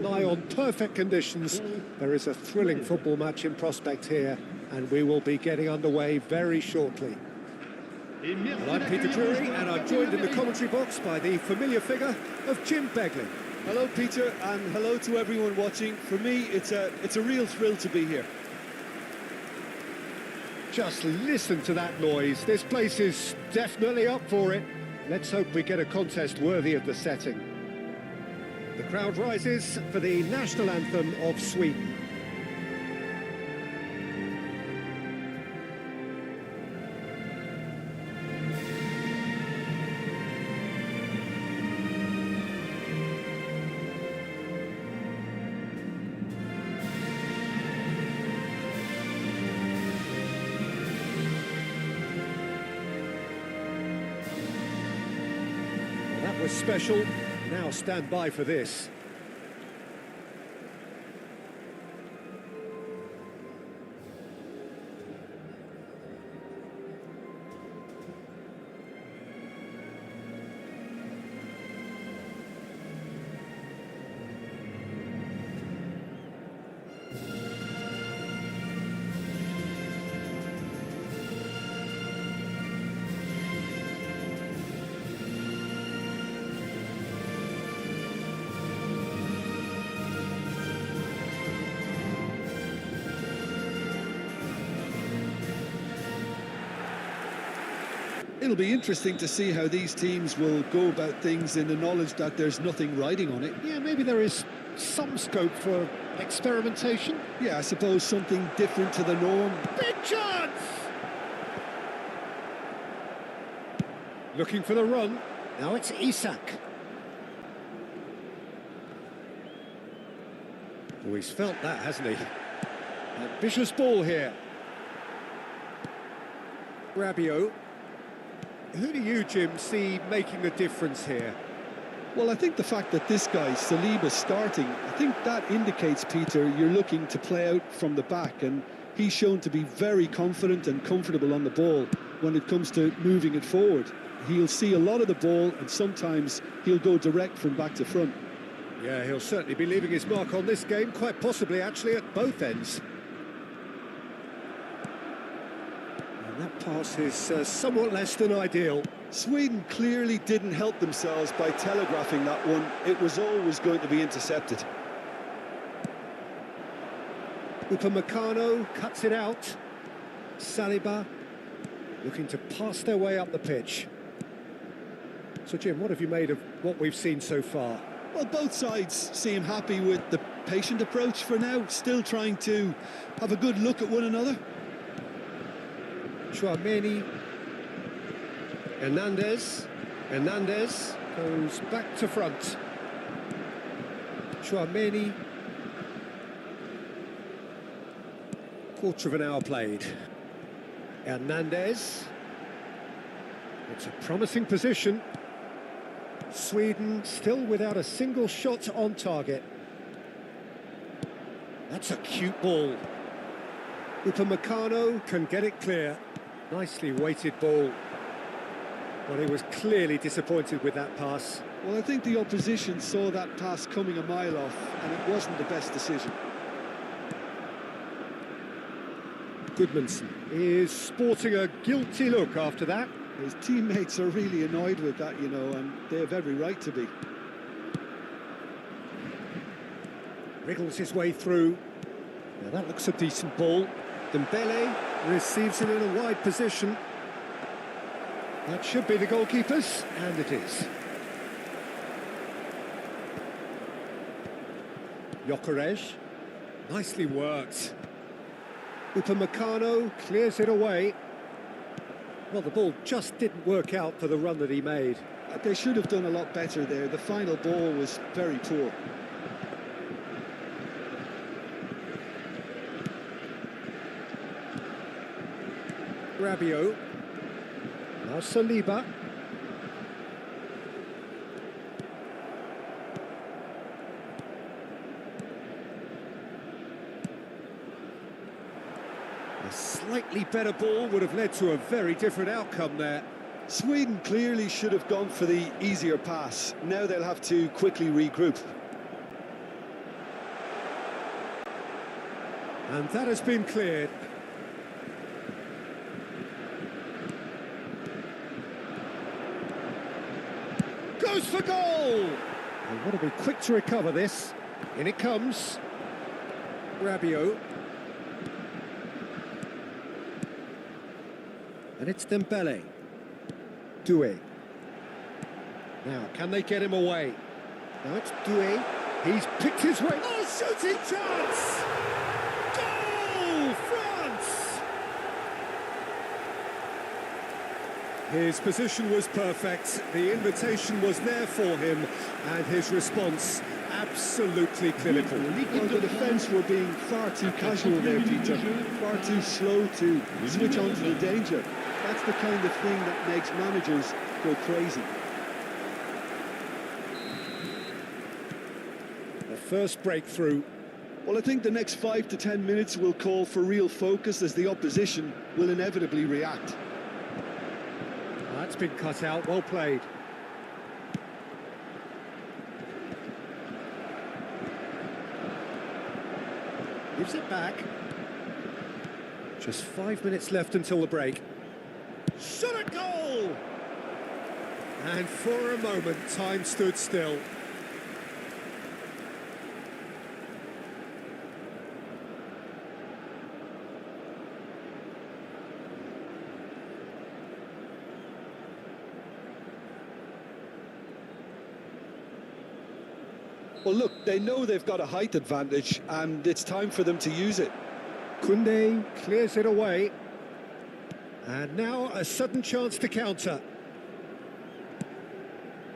rely on perfect conditions. There is a thrilling football match in prospect here, and we will be getting underway very shortly. Well, I'm Peter Drury, and I'm joined in the commentary box by the familiar figure of Jim Beglin. Hello, Peter, and hello to everyone watching. For me, it's a real thrill to be here. Just listen to that noise. This place is definitely up for it. Let's hope we get a contest worthy of the setting. The crowd rises for the national anthem of Sweden. That was special. Now stand by for this. It'll be interesting to see how these teams will go about things in the knowledge that there's nothing riding on it. Yeah, maybe there is some scope for experimentation. Yeah, I suppose something different to the norm. Big chance! Looking for the run. Now it's Isak. Oh, he's felt that, hasn't he? Ambitious ball here. Rabiot. Who do you, Jim, see making the difference here? Well, I think the fact that this guy, Saliba's starting, I think that indicates, Peter, you're looking to play out from the back, and he's shown to be very confident and comfortable on the ball when it comes to moving it forward. He'll see a lot of the ball, and sometimes he'll go direct from back to front. Yeah, he'll certainly be leaving his mark on this game, quite possibly actually at both ends. And that pass is somewhat less than ideal. Sweden clearly didn't help themselves by telegraphing that one. It was always going to be intercepted. Upamecano cuts it out. Saliba looking to pass their way up the pitch. So, Jim, what have you made of what we've seen so far? Well, both sides seem happy with the patient approach for now, still trying to have a good look at one another. Chouameni. Hernandez goes back to front. Chouameni. Quarter of an hour played. Hernandez. It's a promising position. Sweden still without a single shot on target. That's a cute ball. Upamecano can get it clear. Nicely weighted ball. Well, he was clearly disappointed with that pass. Well, I think the opposition saw that pass coming a mile off, and it wasn't the best decision. Goodmanson is sporting a guilty look after that. His teammates are really annoyed with that, you know, and they have every right to be. Wriggles his way through. Now that looks a decent ball. Dembele receives it in a wide position. That should be the goalkeeper's, and it is. Gyökeres, nicely worked. Upamecano clears it away. Well, the ball just didn't work out for the run that he made. They should have done a lot better there. The final ball was very poor. Rabiot. Now Saliba. A slightly better ball would have led to a very different outcome there. Sweden clearly should have gone for the easier pass. Now they'll have to quickly regroup. And that has been cleared. Goes for goal! They want to be quick to recover this. In it comes. Rabiot. And it's Dembele. Doué. Now, can they get him away? Now it's Doué. He's picked his way. Oh, shooting chance! Goal, France! His position was perfect. The invitation was there for him, and his response absolutely clinical. Well, the defence were being far too casual there, Peter. Far too slow to switch on to the danger. That's the kind of thing that makes managers go crazy. The first breakthrough. Well, I think the next 5 to 10 minutes will call for real focus as the opposition will inevitably react. That's been cut out, well played. Gives it back. Just 5 minutes left until the break. Shot a goal! And for a moment, time stood still. Well, look, they know they've got a height advantage, and it's time for them to use it. Koundé clears it away. And now a sudden chance to counter.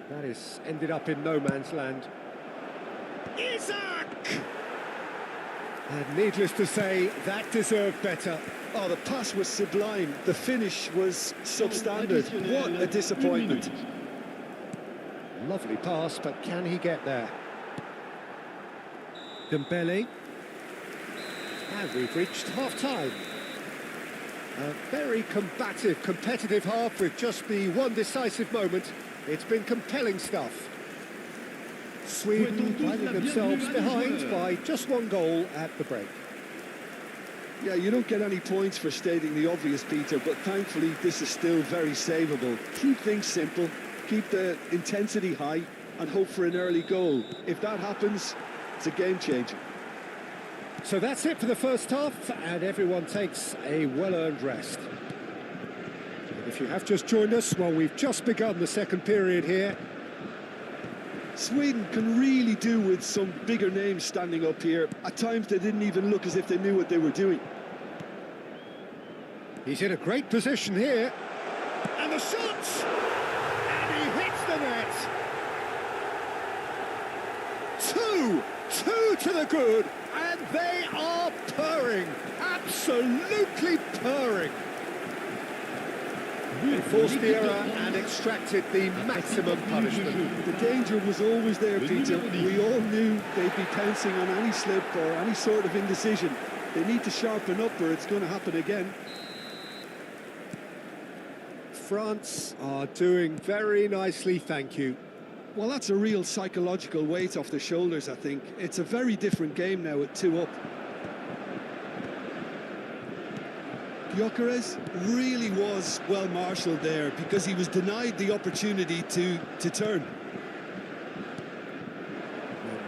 That is ended up in no man's land. Isaac! And needless to say, that deserved better. Oh, the pass was sublime. The finish was substandard. What a disappointment. Lovely pass, but can he get there? Dembele. And we've reached half-time. A very combative, competitive half with just the one decisive moment. It's been compelling stuff. Sweden finding themselves behind by just one goal at the break. Yeah, you don't get any points for stating the obvious, Peter, but thankfully this is still very savable. Keep things simple, keep the intensity high, and hope for an early goal. If that happens, it's a game changer. So that's it for the first half, and everyone takes a well-earned rest. And if you have just joined us, well, we've just begun the second period here. Sweden can really do with some bigger names standing up here. At times they didn't even look as if they knew what they were doing. He's in a great position here. And the shot! And he hits the net! Two to the good, and they are purring, absolutely purring. Enforced the error and extracted the maximum punishment. The danger was always there, Peter. We all knew they'd be pouncing on any slip or any sort of indecision. They need to sharpen up or it's going to happen again. France are doing very nicely, thank you. Well, that's a real psychological weight off the shoulders, I think. It's a very different game now at 2 up. Gyökeres really was well marshalled there because he was denied the opportunity to turn.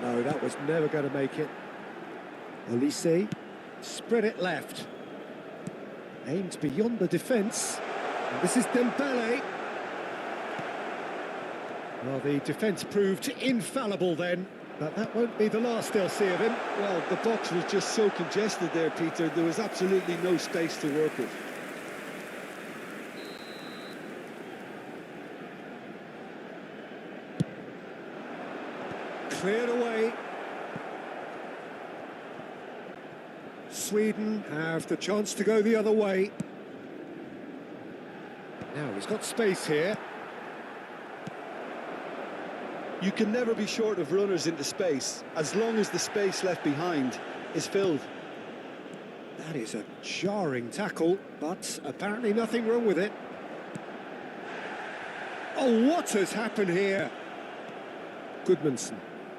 No, that was never going to make it. Olise spread it left. Aimed beyond the defence. This is Dembele. Well, the defence proved infallible then, but that won't be the last they'll see of him. Well, the box was just so congested there, Peter. There was absolutely no space to work with. Cleared away. Sweden have the chance to go the other way. Now he's got space here. You can never be short of runners into space, as long as the space left behind is filled. That is a jarring tackle, but apparently nothing wrong with it. Oh, what has happened here? Goodmanson.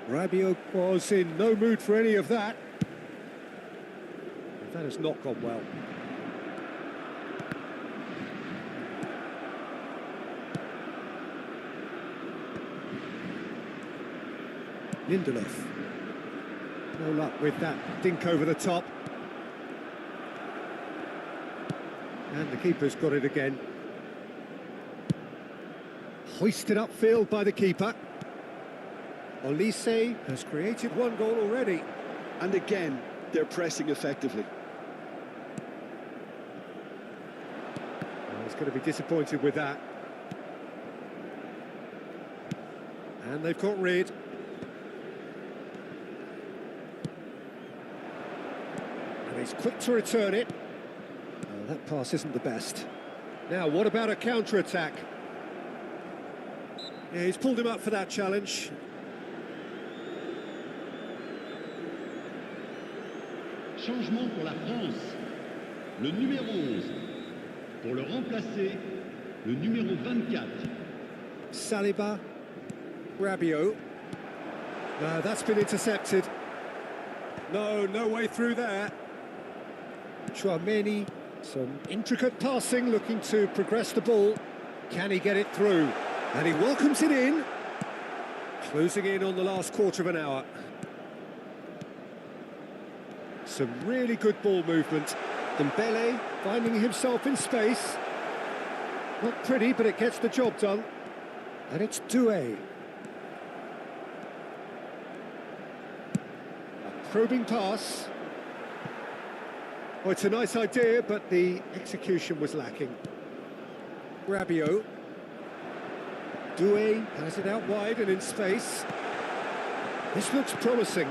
Rabiot was in no mood for any of that. That has not gone well. Lindelof. No luck with that dink over the top. And the keeper's got it again. Hoisted upfield by the keeper. Olise has created one goal already. And again, they're pressing effectively. Well, he's going to be disappointed with that. And they've got rid. And he's quick to return it. Oh, that pass isn't the best. Now, what about a counter-attack? Yeah, he's pulled him up for that challenge. Changement pour la France. Le numéro 11. Pour le remplacer, le numéro 24. Saliba. Rabiot. No, that's been intercepted. No way through there. Chouameni. Some intricate passing, looking to progress the ball. Can he get it through? And he welcomes it in. Closing in on the last quarter of an hour. Some really good ball movement. Dembele finding himself in space. Not pretty, but it gets the job done. And it's Doué. A probing pass. Oh, it's a nice idea, but the execution was lacking. Rabiot. Doué has it out wide and in space. This looks promising.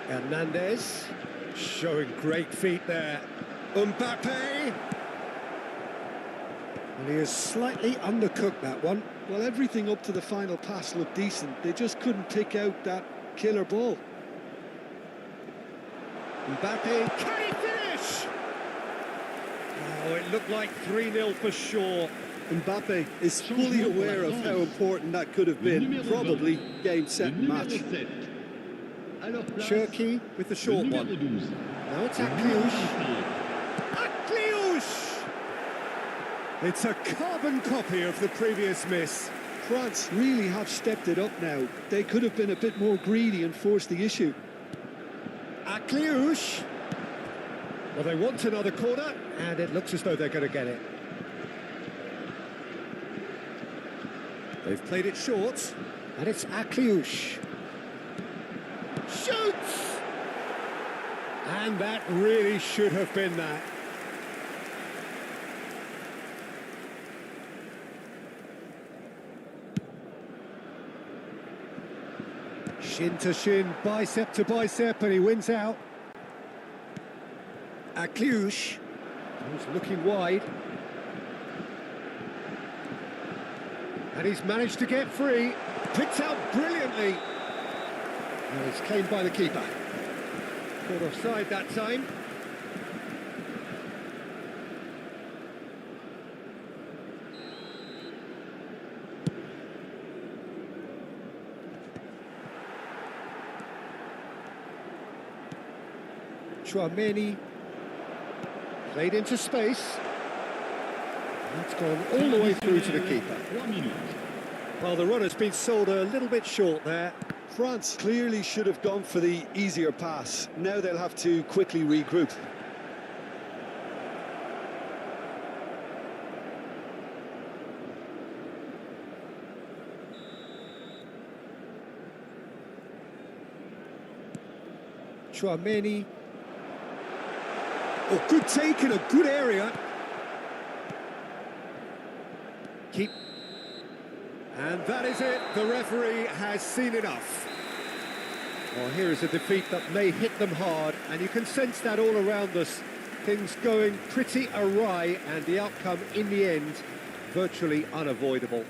Hernandez showing great feet there. Mbappe. And he has slightly undercooked that one. Well, everything up to the final pass looked decent. They just couldn't pick out that killer ball. Mbappe, can he finish? Oh, it looked like 3-0 for sure. Mbappe is fully aware of how important that could have been. Probably game, set, and match. Cherki with the short one. Now it's Akliouche. Akliouche! It's a carbon copy of the previous miss. France really have stepped it up now. They could have been a bit more greedy and forced the issue. Akliouche. Well, they want another corner, and it looks as though they're going to get it. They've played it short, and it's Akliouche. Shoots! And that really should have been that. Shin to shin, bicep to bicep, and he wins out. Akliouche, who's looking wide. And he's managed to get free. Picked out brilliantly. And it's claimed by the keeper. Caught offside that time. Chouameni played into space. And it's gone all the way through to the keeper. Well, the run has been sold a little bit short there. France clearly should have gone for the easier pass. Now they'll have to quickly regroup. Chouameni. Oh, good take in a good area. Keep. And that is it. The referee has seen enough. Well, here is a defeat that may hit them hard, and you can sense that all around us. Things going pretty awry, and the outcome in the end virtually unavoidable.